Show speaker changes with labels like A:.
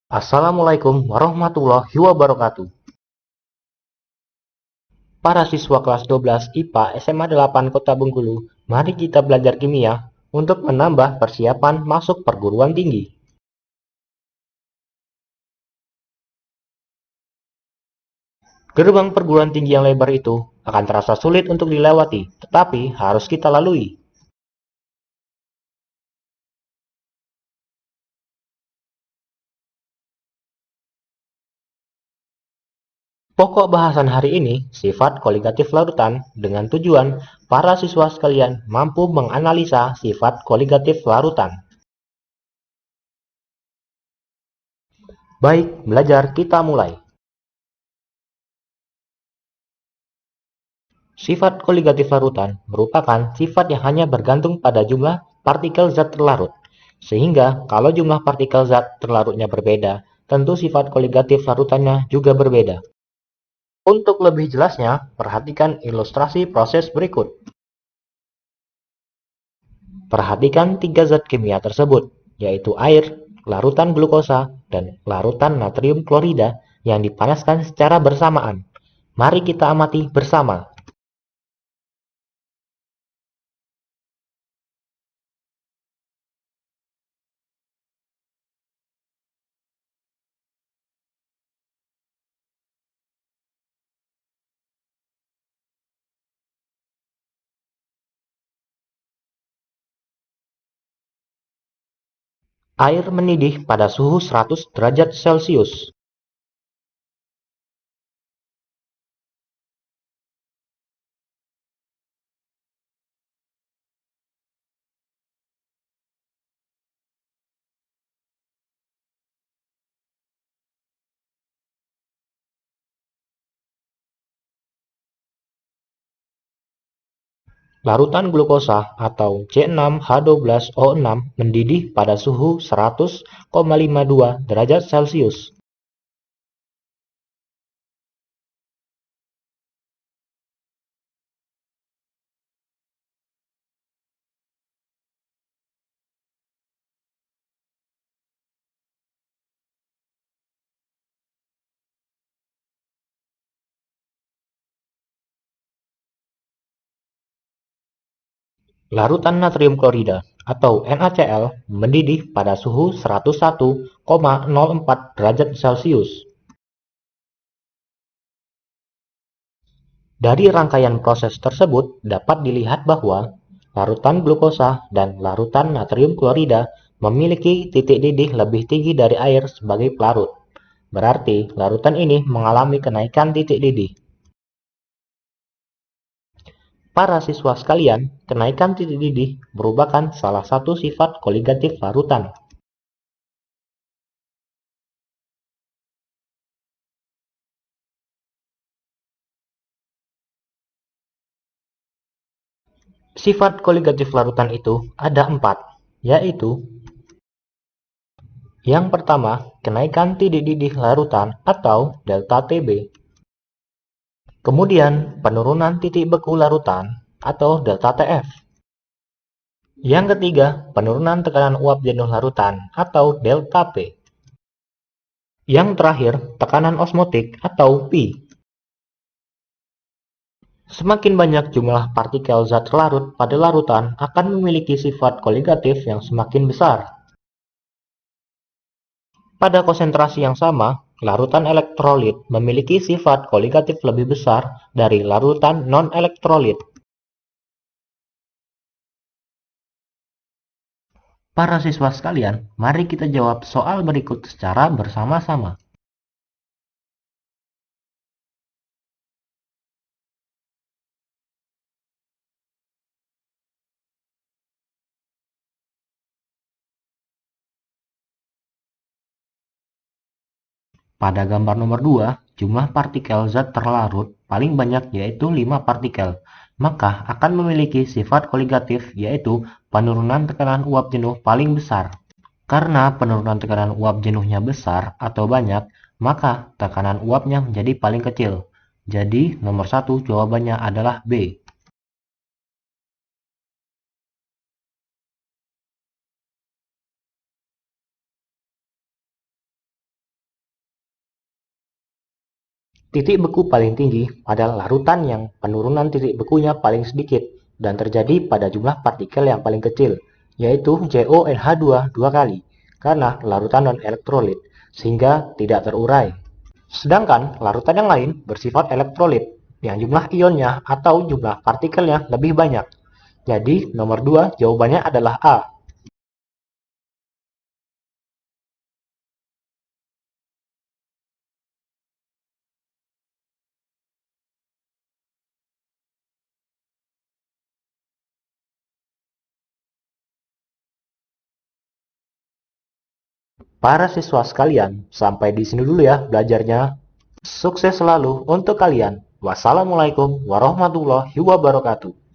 A: Assalamualaikum warahmatullahi wabarakatuh. Para siswa kelas 12 IPA SMA 8 Kota Bengkulu, mari kita belajar kimia untuk menambah persiapan masuk perguruan tinggi. Gerbang perguruan tinggi yang lebar itu akan terasa sulit untuk dilewati, tetapi harus kita lalui. Pokok bahasan hari ini sifat koligatif larutan dengan tujuan para siswa sekalian mampu menganalisa sifat koligatif larutan. Baik, belajar kita mulai. Sifat koligatif larutan merupakan sifat yang hanya bergantung pada jumlah partikel zat terlarut. Sehingga kalau jumlah partikel zat terlarutnya berbeda, tentu sifat koligatif larutannya juga berbeda. Untuk lebih jelasnya, perhatikan ilustrasi proses berikut. Perhatikan tiga zat kimia tersebut, yaitu air, larutan glukosa, dan larutan natrium klorida yang dipanaskan secara bersamaan. Mari kita amati bersama. Air mendidih pada suhu 100 derajat Celcius. Larutan glukosa atau C6H12O6 mendidih pada suhu 100,52 derajat Celcius. Larutan natrium klorida atau NaCl mendidih pada suhu 101,04 derajat Celcius. Dari rangkaian proses tersebut dapat dilihat bahwa larutan glukosa dan larutan natrium klorida memiliki titik didih lebih tinggi dari air sebagai pelarut. Berarti larutan ini mengalami kenaikan titik didih. Para siswa sekalian, kenaikan titik didih merupakan salah satu sifat koligatif larutan. Sifat koligatif larutan itu ada 4, yaitu yang pertama, kenaikan titik didih larutan atau delta Tb. Kemudian, penurunan titik beku larutan atau delta Tf. Yang ketiga, penurunan tekanan uap jenuh larutan atau delta P. Yang terakhir, tekanan osmotik atau Pi. Semakin banyak jumlah partikel zat larut pada larutan akan memiliki sifat koligatif yang semakin besar. Pada konsentrasi yang sama, larutan elektrolit memiliki sifat koligatif lebih besar dari larutan non-elektrolit. Para siswa sekalian, mari kita jawab soal berikut secara bersama-sama. Pada gambar nomor 2, jumlah partikel zat terlarut paling banyak yaitu 5 partikel, maka akan memiliki sifat koligatif yaitu penurunan tekanan uap jenuh paling besar. Karena penurunan tekanan uap jenuhnya besar atau banyak, maka tekanan uapnya menjadi paling kecil. Jadi nomor 1 jawabannya adalah B. Titik beku paling tinggi pada larutan yang penurunan titik bekunya paling sedikit dan terjadi pada jumlah partikel yang paling kecil, yaitu JONH2 dua kali, karena larutan non-elektrolit, sehingga tidak terurai. Sedangkan larutan yang lain bersifat elektrolit, yang jumlah ionnya atau jumlah partikelnya lebih banyak. Jadi nomor 2 jawabannya adalah A. Para siswa sekalian, sampai di sini dulu ya belajarnya. Sukses selalu untuk kalian. Wassalamualaikum warahmatullahi wabarakatuh.